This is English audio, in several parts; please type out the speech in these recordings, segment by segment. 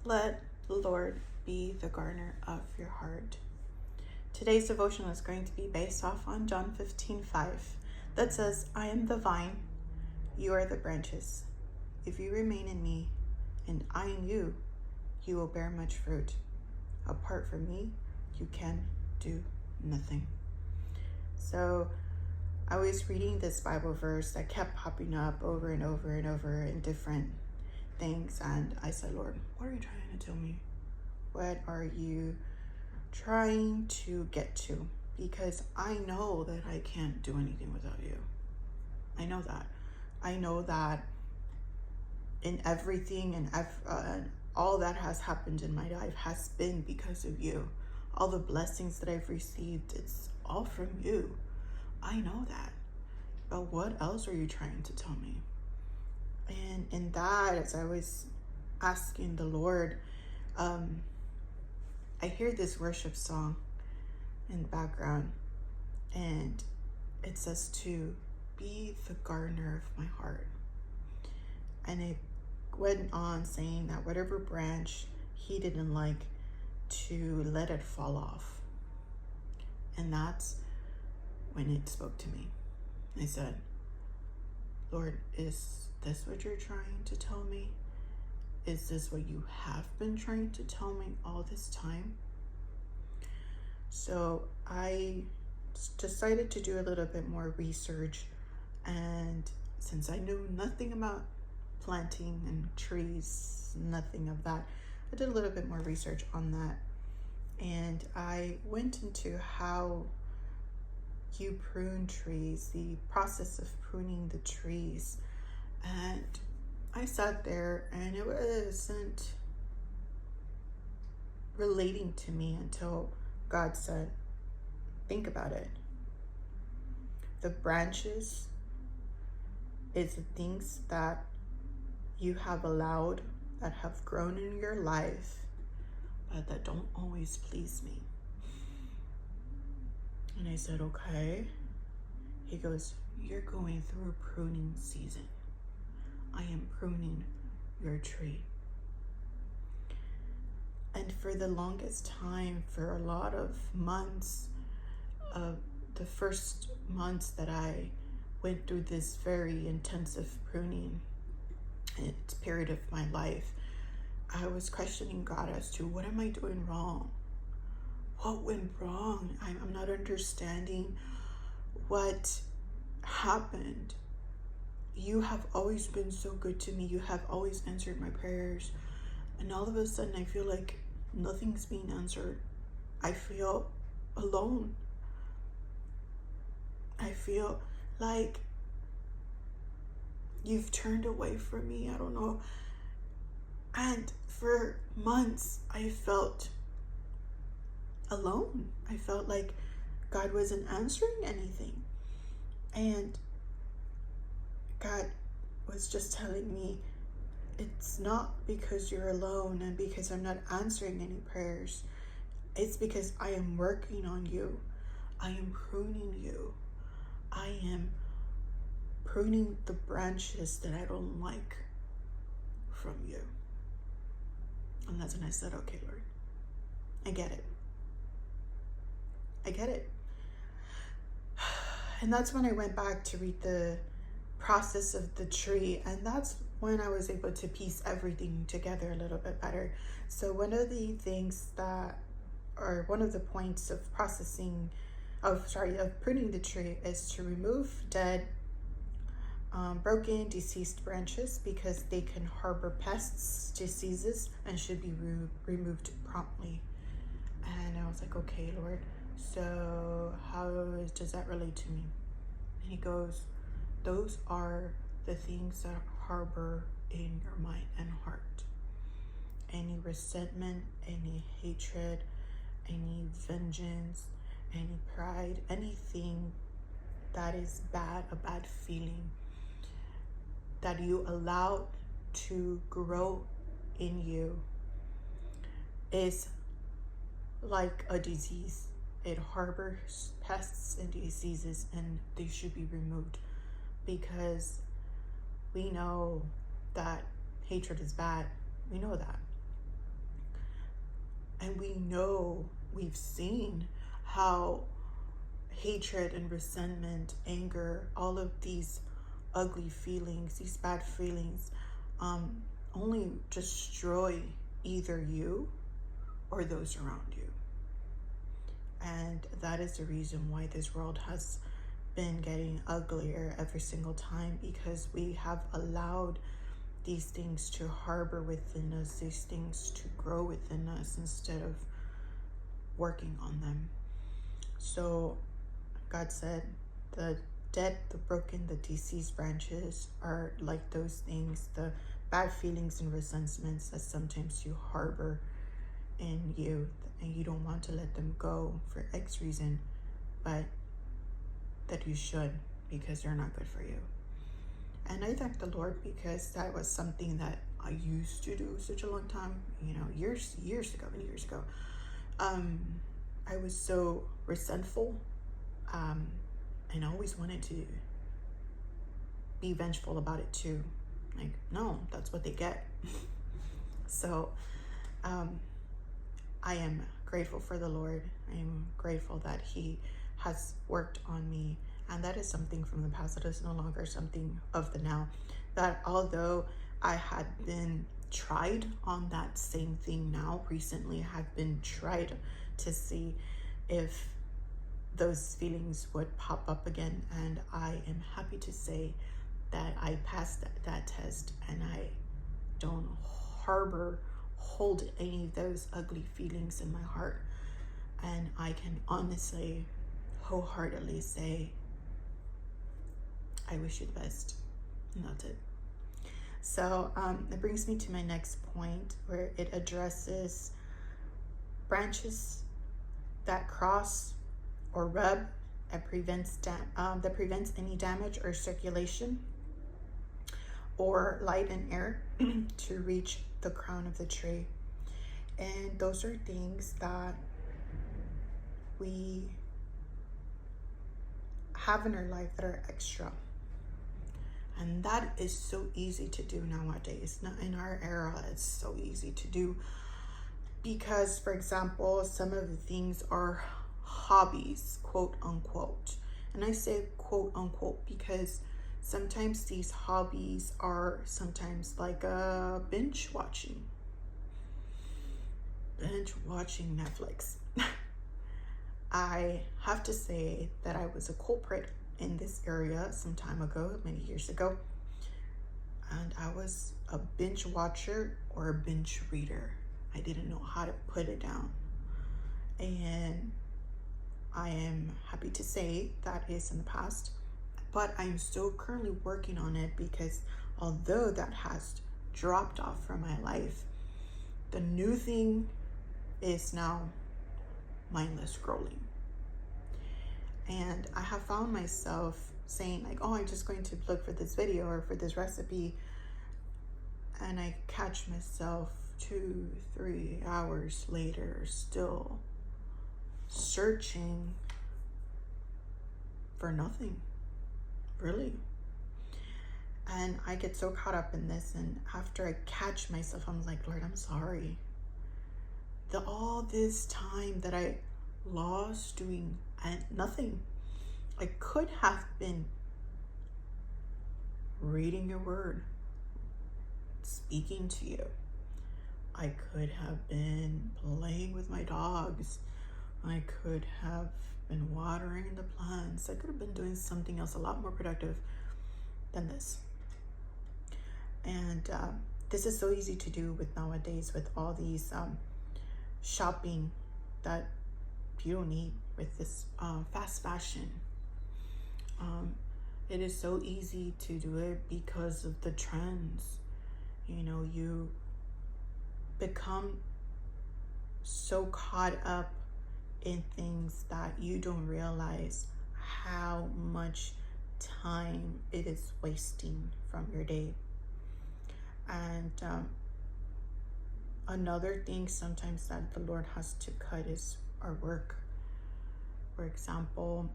Let the Lord be the gardener of your heart. Today's devotional is going to be based off on John 15:5 that says, I am the vine, you are the branches. If you remain in me and I in you, you will bear much fruit. Apart from me, you can do nothing. So I was reading this Bible verse that kept popping up over and over and over in different things, and I said, Lord, what are you trying to tell me? What are you trying to get to? Because I know that I can't do anything without you. I know that. I know that in everything and all that has happened in my life has been because of you. All the blessings that I've received, it's all from you. I know that. But what else are you trying to tell me? And in that, as I was asking the Lord, I hear this worship song in the background, and it says to be the gardener of my heart. And it went on saying that whatever branch he didn't like, to let it fall off. And that's when it spoke to me. I said, Lord, is this what you're trying to tell me? Is this what you have been trying to tell me all this time? So I decided to do a little bit more research, and since I knew nothing about planting and trees, nothing of that, I did a little bit more research on that, and I went into how you prune trees, the process of pruning the trees. And I sat there and it wasn't relating to me until God said, think about it. The branches is the things that you have allowed, that have grown in your life, but that don't always please me. And I said, okay. He goes, you're going through a pruning season. I am pruning your tree. And for the longest time, for a lot of months, the first months that I went through this very intensive pruning period of my life, I was questioning God as to what am I doing wrong? What went wrong? I'm not understanding what happened. You have always been so good to me. You have always answered my prayers. And all of a sudden, I feel like nothing's being answered. I feel alone. I feel like you've turned away from me. I don't know. And for months, I felt alone. I felt like God wasn't answering anything. And God was just telling me, it's not because you're alone and because I'm not answering any prayers. It's because I am working on you. I am pruning you. I am pruning the branches that I don't like from you. And that's when I said, okay, Lord, I get it. I get it. And that's when I went back to read the process of the tree, and that's when I was able to piece everything together a little bit better. So one of the things that, or one of the points of pruning the tree is to remove dead, broken, deceased branches because they can harbor pests, diseases, and should be removed promptly. And I was like, okay, Lord, so how does that relate to me? And he goes, those are the things that harbor in your mind and heart. Any resentment, any hatred, any vengeance, any pride, anything that is bad, a bad feeling that you allow to grow in you is like a disease. It harbors pests and diseases, and they should be removed, because we know that hatred is bad. We know that. And we know, we've seen how hatred and resentment, anger, all of these ugly feelings, these bad feelings, only destroy either you or those around you. And that is the reason why this world has been getting uglier every single time, because we have allowed these things to harbor within us, these things to grow within us instead of working on them. So God said the dead, the broken, the deceased branches are like those things, the bad feelings and resentments that sometimes you harbor in you, and you don't want to let them go for X reason, but that you should, because they're not good for you. And I thank the Lord, because that was something that I used to do such a long time, years ago, many years ago. I was so resentful, and I always wanted to be vengeful about it too. Like, no, that's what they get. So I am grateful for the Lord. I am grateful that He has worked on me. And that is something from the past. That is no longer something of the now. That although I had been tried on that same thing now, recently I have been tried to see if those feelings would pop up again. And I am happy to say that I passed that test, and I don't hold any of those ugly feelings in my heart. And I can honestly, wholeheartedly say, I wish you the best. And that's it. So it brings me to my next point, where it addresses branches that cross or rub that prevents any damage or circulation or light and air to reach the crown of the tree. And those are things that we have in our life that are extra. And that is so easy to do nowadays. Not in our era, it's so easy to do. Because, for example, some of the things are hobbies, quote unquote. And I say quote unquote because sometimes these hobbies are sometimes like binge watching Netflix. I have to say that I was a culprit in this area some time ago, many years ago. And I was a binge watcher or a binge reader. I didn't know how to put it down. And I am happy to say that is in the past. But I'm still currently working on it, because although that has dropped off from my life, the new thing is now mindless scrolling. And I have found myself saying like, oh, I'm just going to look for this video or for this recipe. And I catch myself 2-3 hours later still searching for nothing, really. And I get so caught up in this, and after I catch myself, I'm like, Lord, I'm sorry. All this time that I lost doing nothing. I could have been reading your word, speaking to you. I could have been playing with my dogs. I could have been watering the plants. I could have been doing something else a lot more productive than this. And this is so easy to do with nowadays, with all these shopping that you don't need, with this fast fashion. It is so easy to do it because of the trends. You become so caught up in things that you don't realize how much time it is wasting from your day. And another thing sometimes that the Lord has to cut is our work. For example,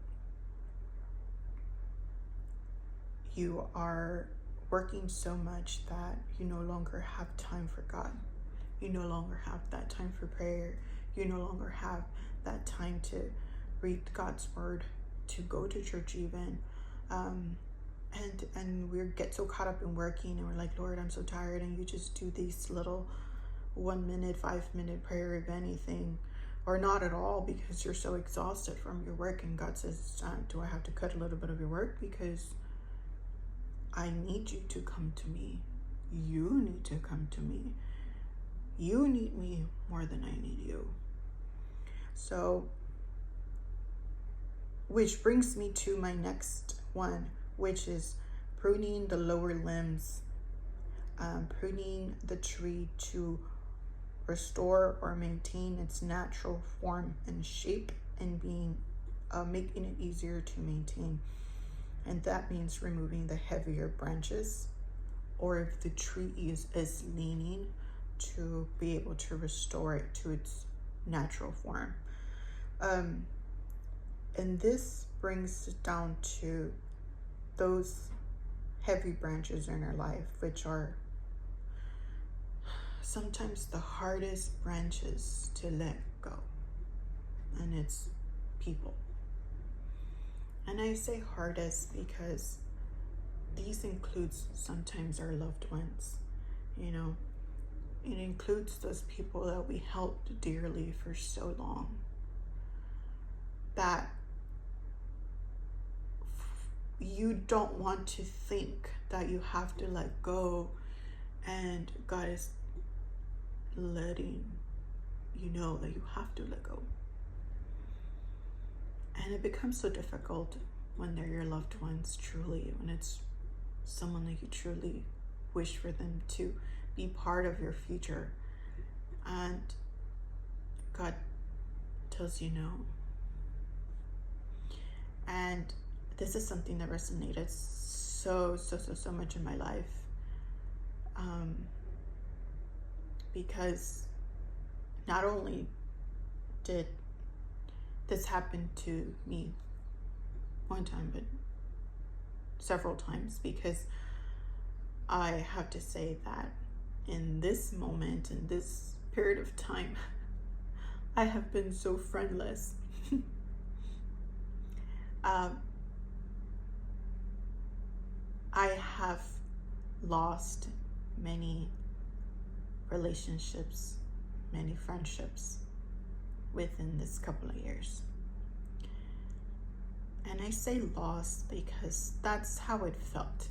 you are working so much that you no longer have time for God. You no longer have that time for prayer. You no longer have that time to read God's word, to go to church even. And we get so caught up in working, and we're like, Lord, I'm so tired. And you just do these little 1 minute, 5-minute prayer, if anything, or not at all, because you're so exhausted from your work. And God says, do I have to cut a little bit of your work? Because I need you to come to me. You need to come to me. You need me more than I need you. So, which brings me to my next one, which is pruning the lower limbs, pruning the tree to restore or maintain its natural form and shape, and making it easier to maintain. And that means removing the heavier branches, or if the tree is leaning, to be able to restore it to its natural form. And this brings it down to those heavy branches in our life, which are sometimes the hardest branches to let go. And it's people. And I say hardest because these includes sometimes our loved ones. You know, it includes those people that we held dearly for so long, that you don't want to think that you have to let go, and God is letting you know that you have to let go. And it becomes so difficult when they're your loved ones, truly, when it's someone that you truly wish for them to be part of your future. And God tells you no. And this is something that resonated so much in my life. Because not only did this happen to me one time, but several times, because I have to say that in this moment, in this period of time, I have been so friendless. I have lost many relationships, many friendships within this couple of years. And I say lost because that's how it felt.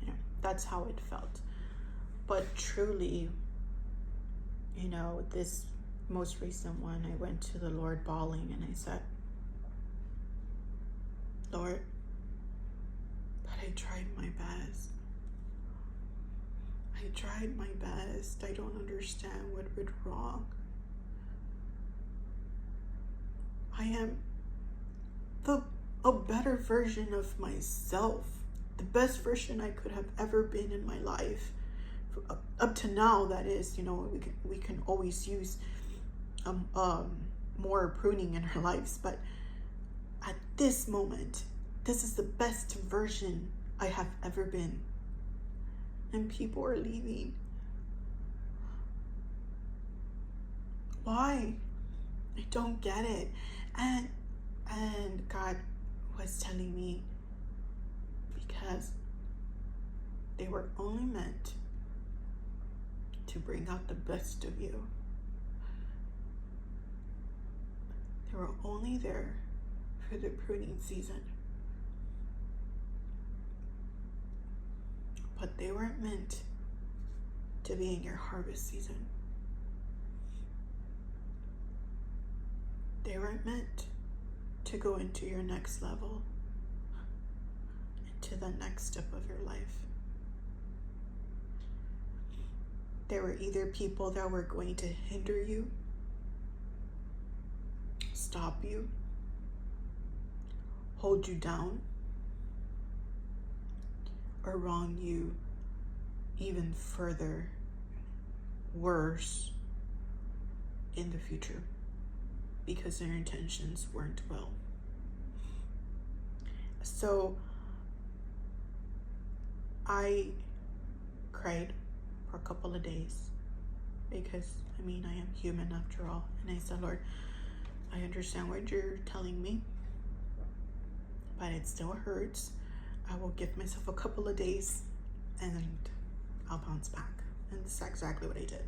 You know, that's how it felt. But truly, you know, this most recent one, I went to the Lord bawling, and I said, Lord, but I tried my best. I tried my best. I don't understand what went wrong. I am a better version of myself, the best version I could have ever been in my life. Up to now, that is, you know, we can always use more pruning in our lives, but at this moment, this is the best version I have ever been. And people are leaving. Why? I don't get it. And God was telling me, because they were only meant to bring out the best of you. They were only there for the pruning season. But they weren't meant to be in your harvest season. They weren't meant to go into your next level, into the next step of your life. They were either people that were going to hinder you, stop you, hold you down, or wrong you even further, worse in the future, because their intentions weren't well. So I cried for a couple of days, because I mean, I am human after all. And I said, Lord, I understand what you're telling me, but it still hurts. I will give myself a couple of days and I'll bounce back. And that's exactly what I did.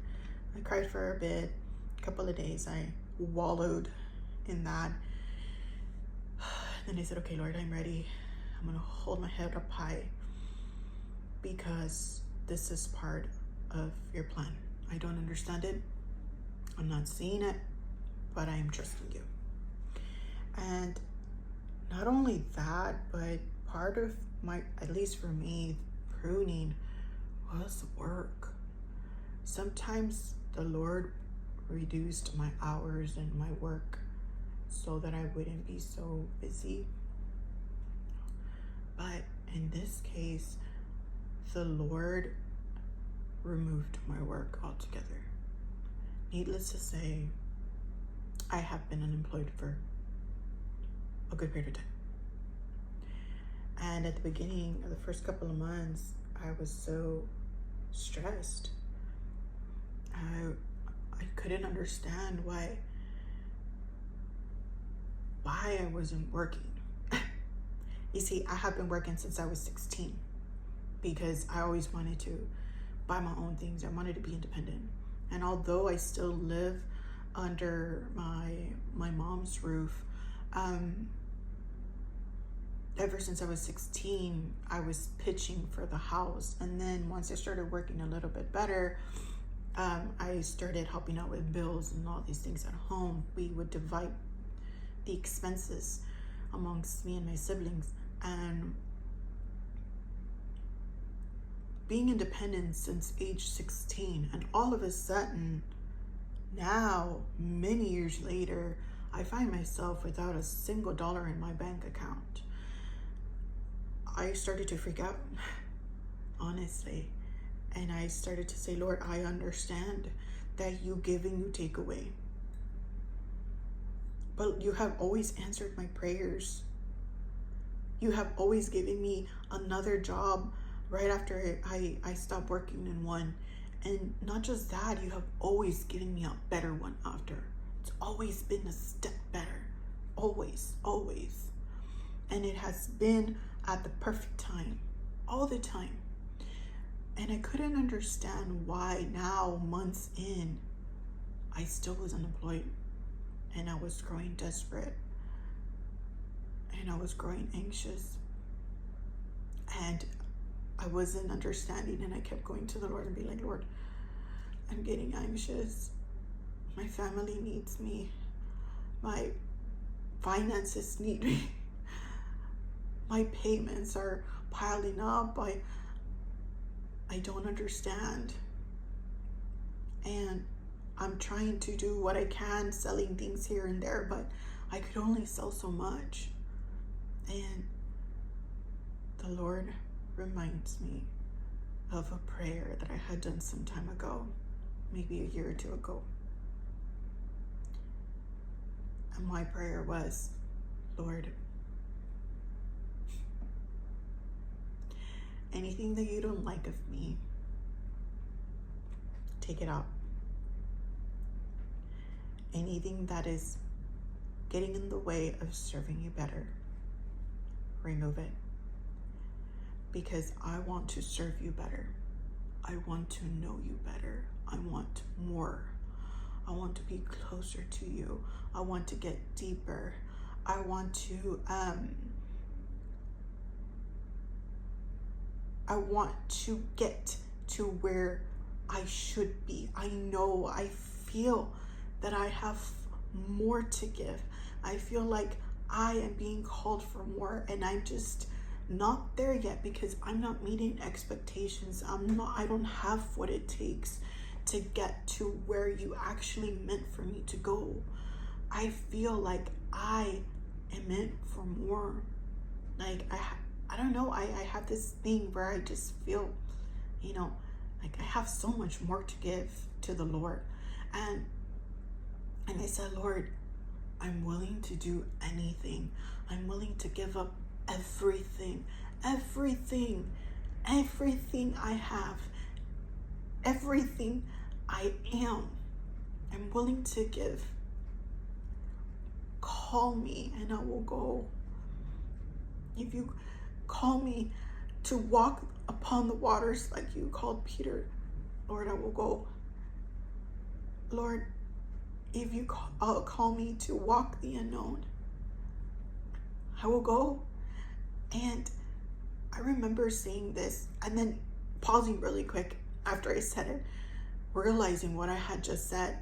I cried for a bit, a couple of days. I wallowed in that. Then I said, okay, Lord, I'm ready. I'm going to hold my head up high because this is part of your plan. I don't understand it. I'm not seeing it, but I am trusting you. And not only that, but part of my, at least for me, pruning was work. Sometimes the Lord reduced my hours and my work so that I wouldn't be so busy. But in this case, the Lord removed my work altogether. Needless to say, I have been unemployed for a good period of time. And at the beginning of the first couple of months, I was so stressed. I couldn't understand why I wasn't working. You see, I have been working since I was 16 because I always wanted to buy my own things. I wanted to be independent. And although I still live under my mom's roof, ever since I was 16, I was pitching for the house. And then once I started working a little bit better, I started helping out with bills and all these things at home. We would divide the expenses amongst me and my siblings. And being independent since age 16, and all of a sudden, now, many years later, I find myself without a single dollar in my bank account. I started to freak out, honestly. And I started to say, Lord, I understand that you give and you take away. But you have always answered my prayers. You have always given me another job right after I stopped working in one. And not just that, you have always given me a better one after. It's always been a step better. Always, always. And it has been at the perfect time, all the time. And I couldn't understand why now, months in, I still was unemployed. And I was growing desperate. And I was growing anxious. And I wasn't understanding, and I kept going to the Lord and be like, Lord, I'm getting anxious. My family needs me. My finances need me. My payments are piling up. I don't understand. And I'm trying to do what I can, selling things here and there, but I could only sell so much. And the Lord reminds me of a prayer that I had done some time ago, maybe a year or two ago. And my prayer was, Lord, anything that you don't like of me, take it out. Anything that is getting in the way of serving you better, remove it. Because I want to serve you better. I want to know you better. I want more. I want to be closer to you. I want to get deeper. I want to get to where I should be. I know, I feel that I have more to give. I feel like I am being called for more, and I'm just not there yet because I'm not meeting expectations. I don't have what it takes to get to where you actually meant for me to go. I feel like I am meant for more. Like I don't know, I have this thing where I just feel, like I have so much more to give to the Lord. And I said, Lord, I'm willing to do anything. I'm willing to give up everything I have, everything I'm willing to give. Call me and I will go. If you call me to walk upon the waters like you called Peter, Lord, I will go. Lord, if you call me to walk the unknown, I will go. And I remember saying this and then pausing really quick after I said it, realizing what I had just said,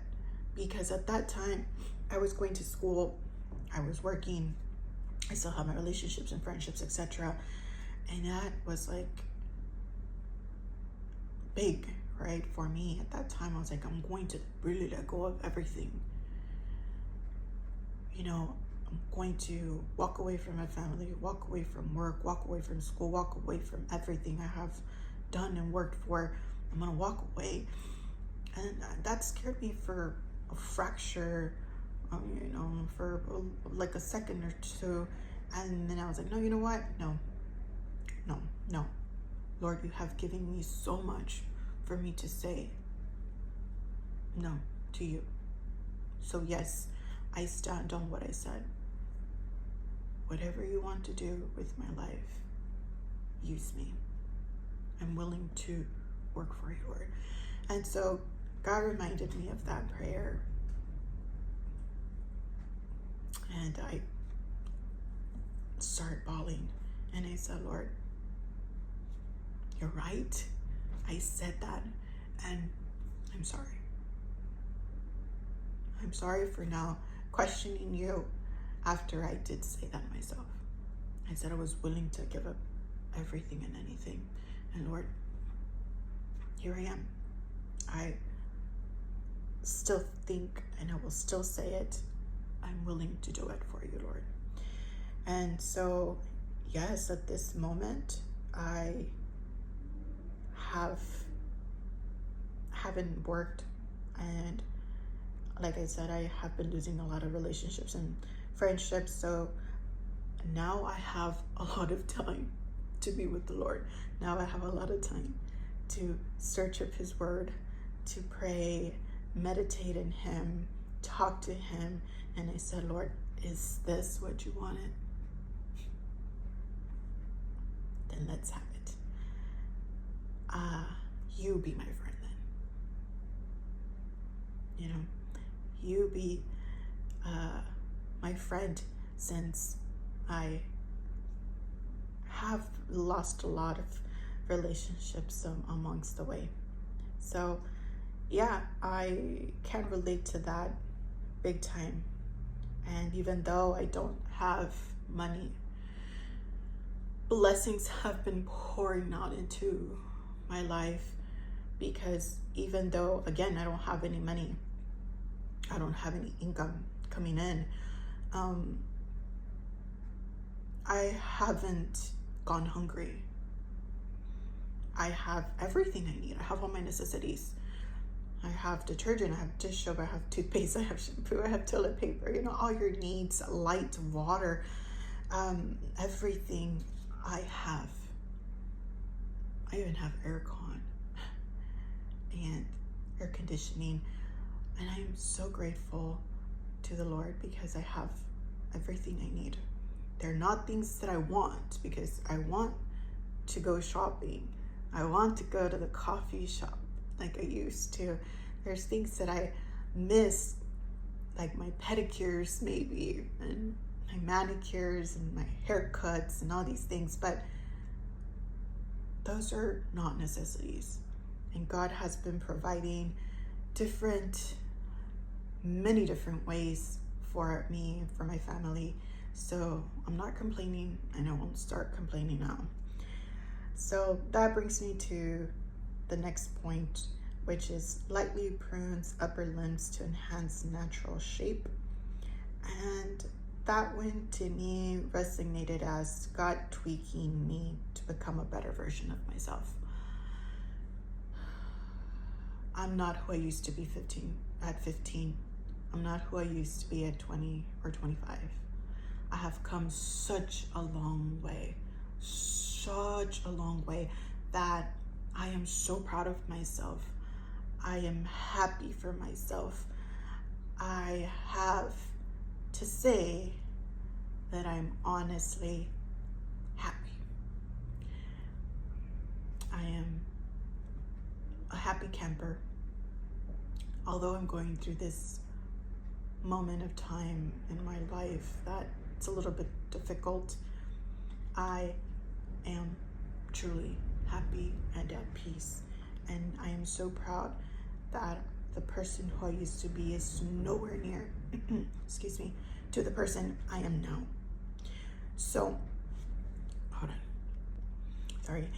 because at that time I was going to school, I was working, I still have my relationships and friendships, etc. And that was like big, right? For me at that time, I was like, I'm going to really let go of everything. You know, I'm going to walk away from my family, walk away from work, walk away from school, walk away from everything I have done and worked for. I'm going to walk away. And that scared me for a fracture, you know, for like a second or two. And then I was like, no, you know what? No. Lord, you have given me so much for me to say no to you. So yes, I stand on what I said. Whatever you want to do with my life, use me. I'm willing to work for you, Lord. And so God reminded me of that prayer. And I started bawling. And I said, Lord, you're right. I said that. And I'm sorry. I'm sorry for now questioning you after I did say that myself. I said I was willing to give up everything and anything. And Lord, here I am. I still think, and I will still say it, I'm willing to do it for you, Lord. And so, yes, at this moment, I haven't worked, and like I said, I have been losing a lot of relationships and friendships. So now I have a lot of time to be with the Lord. Now I have a lot of time to search up his word, to pray, meditate in him, talk to him. And I said, Lord, is this what you wanted? Then let's have it. You be my friend then. You know, you be my friend, since I have lost a lot of relationships amongst the way. So yeah, I can relate to that big time. And even though I don't have money, blessings have been pouring out into my life, because even though, again, I don't have any money, I don't have any income coming in, I haven't gone hungry. I have everything I need. I have all my necessities. I have detergent, I have dish soap, I have toothpaste, I have shampoo, I have toilet paper, you know, all your needs, light, water, everything I have. I even have aircon and air conditioning. And I am so grateful to the Lord because I have everything I need. They're not things that I want, because I want to go shopping. I want to go to the coffee shop like I used to. There's things that I miss, like my pedicures maybe, and my manicures and my haircuts and all these things, but those are not necessities. And God has been providing many different ways for me, for my family. So I'm not complaining, and I won't start complaining now. So that brings me to the next point, which is lightly prunes upper limbs to enhance natural shape. And that one to me resonated as God tweaking me to become a better version of myself. I'm not who I used to be at 15. I'm not who I used to be at 20 or 25. I have come such a long way that I am so proud of myself. I am happy for myself. I have to say that I'm honestly happy. I am a happy camper. Although I'm going through this moment of time in my life that it's a little bit difficult, I am truly happy and at peace. And I am so proud that the person who I used to be is nowhere near, excuse me, to the person I am now. So, hold on. Sorry.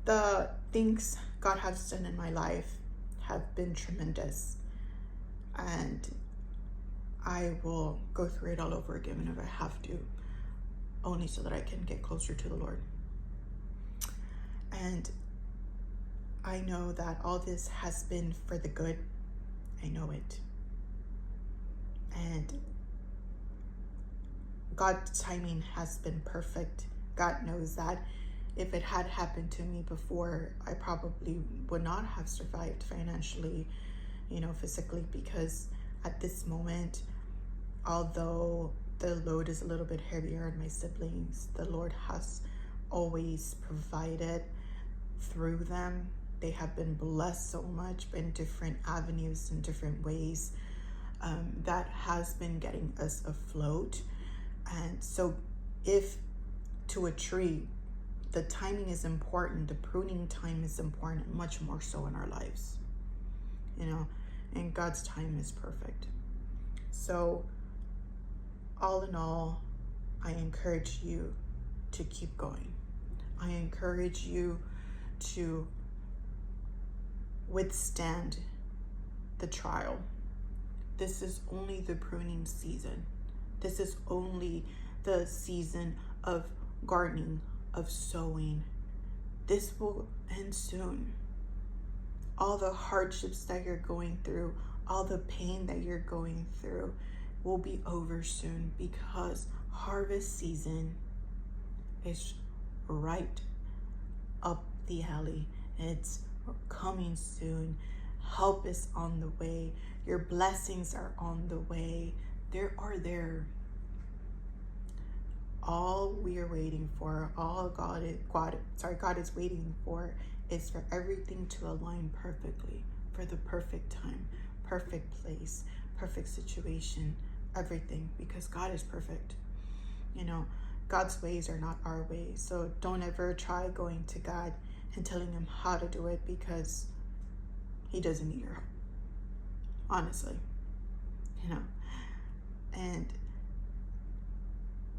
The things God has done in my life have been tremendous. And I will go through it all over again if I have to, only so that I can get closer to the Lord. And I know that all this has been for the good. I know it. And God's timing has been perfect. God knows that. If it had happened to me before, I probably would not have survived financially, physically, because at this moment, although the load is a little bit heavier on my siblings, the Lord has always provided through them. They have been blessed so much in different avenues, in different ways, that has been getting us afloat. And so if to a tree, the timing is important, the pruning time is important, much more so in our lives, and God's time is perfect. So all in all, I encourage you to keep going. I encourage you to withstand the trial. This is only the pruning season. This is only the season of gardening, of sowing. This will end soon. All the hardships that you're going through, all the pain that you're going through will be over soon, because harvest season is right up the alley. It's coming soon. Help is on the way. Your blessings are on the way. There. All we are waiting for, all God is waiting for, is for everything to align perfectly, for the perfect time, perfect place, perfect situation, everything, because God is perfect. God's ways are not our ways. So don't ever try going to God and telling him how to do it, because he doesn't need your help. Honestly, and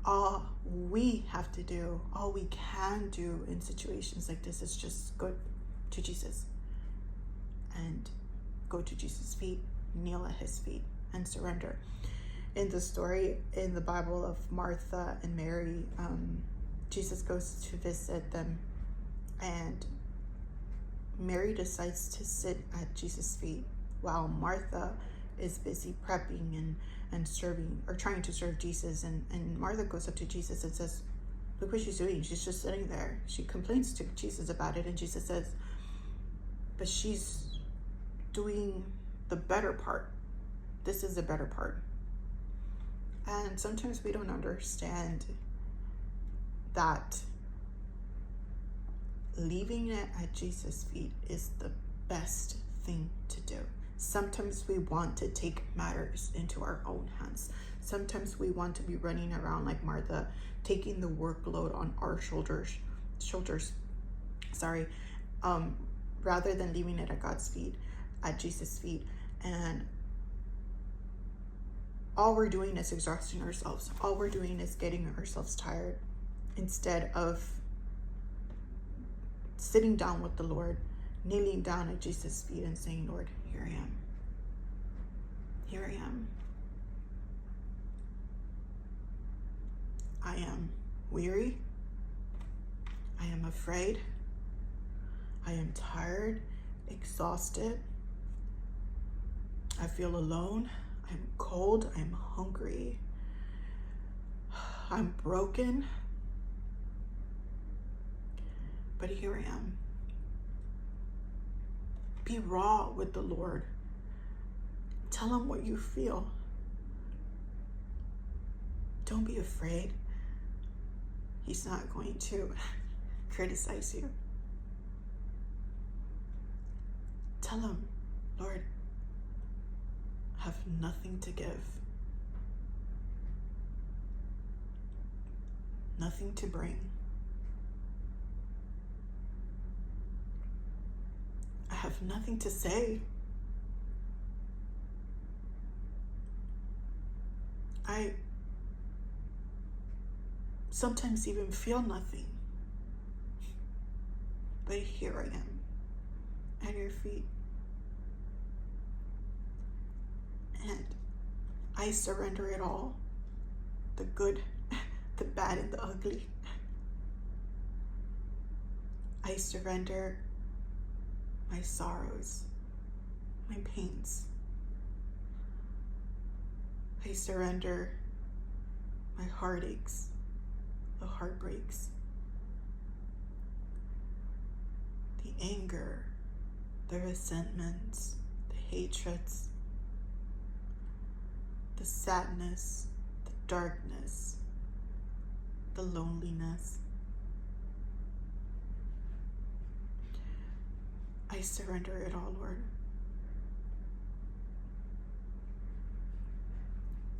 all we have to do, all we can do in situations like this is just go to Jesus and go to Jesus' feet, kneel at his feet, and surrender. In the story in the Bible of Martha and Mary, Jesus goes to visit them, and Mary decides to sit at Jesus' feet while Martha is busy prepping and serving, or trying to serve Jesus. And Martha goes up to Jesus and says, look what she's doing. She's just sitting there. She complains to Jesus about it, and Jesus says, but she's doing the better part. This is the better part. And sometimes we don't understand that leaving it at Jesus' feet is the best thing to do. Sometimes we want to take matters into our own hands. Sometimes we want to be running around like Martha, taking the workload on our shoulders, rather than leaving it at God's feet, at Jesus' feet. And all we're doing is exhausting ourselves. All we're doing is getting ourselves tired, instead of sitting down with the Lord, kneeling down at Jesus' feet and saying, Lord, here I am. Here I am. I am weary. I am afraid. I am tired, exhausted. I feel alone. I'm cold. I'm hungry. I'm broken. But here I am. Be raw with the Lord. Tell him what you feel. Don't be afraid. He's not going to criticize you. Tell him, Lord, I have nothing to give. Nothing to bring. I have nothing to say. I sometimes even feel nothing. But here I am at your feet. And I surrender it all. The good, the bad, and the ugly. I surrender my sorrows, my pains. I surrender my heartaches, the heartbreaks, the anger, the resentments, the hatreds, the sadness, the darkness, the loneliness. I surrender it all, Lord.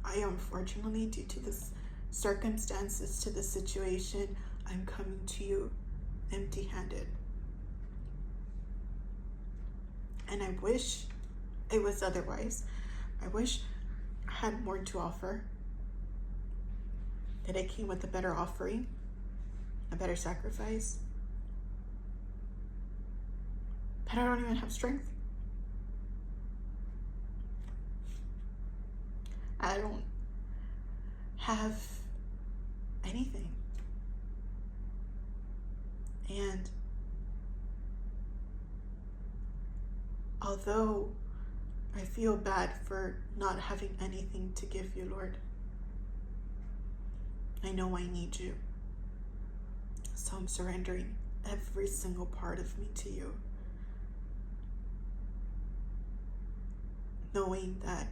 I unfortunately, due to the circumstances, to the situation, I'm coming to you empty-handed. And I wish it was otherwise. I wish I had more to offer. That I came with a better offering, a better sacrifice. But I don't even have strength. I don't have anything. And although I feel bad for not having anything to give you, Lord, I know I need you. So I'm surrendering every single part of me to you. Knowing that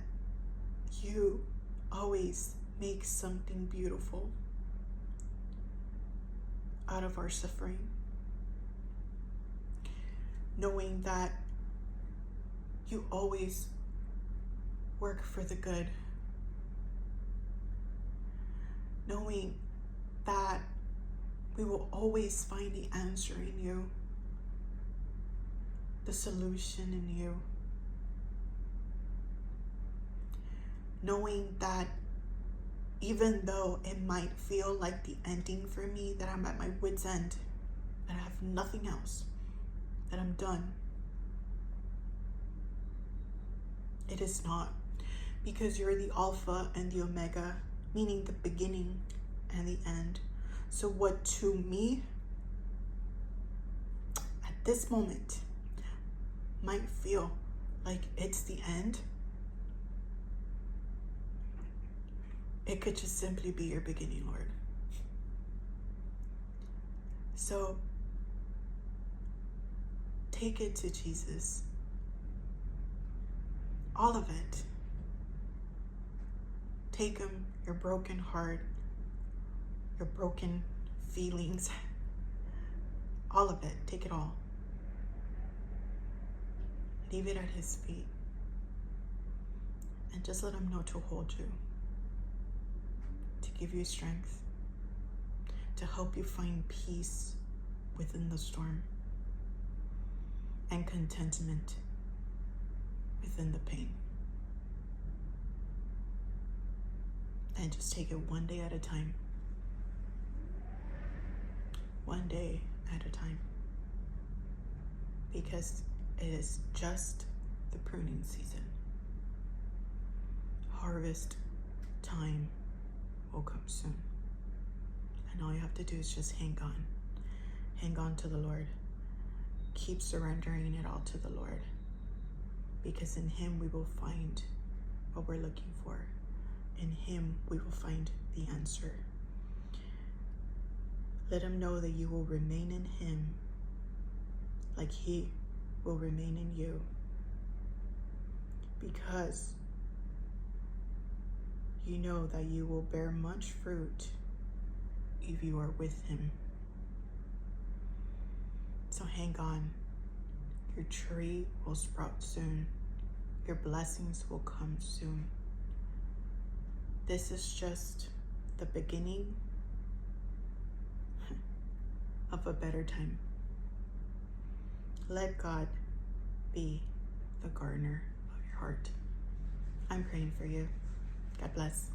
you always make something beautiful out of our suffering. Knowing that you always work for the good. Knowing that we will always find the answer in you, the solution in you. Knowing that even though it might feel like the ending for me, that I'm at my wit's end, that I have nothing else, that I'm done. It is not, because you're the Alpha and the Omega, meaning the beginning and the end. So what to me, at this moment, might feel like it's the end, it could just simply be your beginning, Lord. So take it to Jesus. All of it. Take him, your broken heart, your broken feelings, all of it. Take it all. Leave it at his feet. And just let him know to hold you, to give you strength, to help you find peace within the storm and contentment within the pain. And just take it one day at a time. One day at a time. Because it is just the pruning season. Harvest time will come soon. And all you have to do is just hang on. Hang on to the Lord. Keep surrendering it all to the Lord. Because in him we will find what we're looking for. In him we will find the answer. Let him know that you will remain in him like he will remain in you, because you know that you will bear much fruit if you are with him. So hang on. Your tree will sprout soon. Your blessings will come soon. This is just the beginning of a better time. Let God be the gardener of your heart. I'm praying for you. God bless.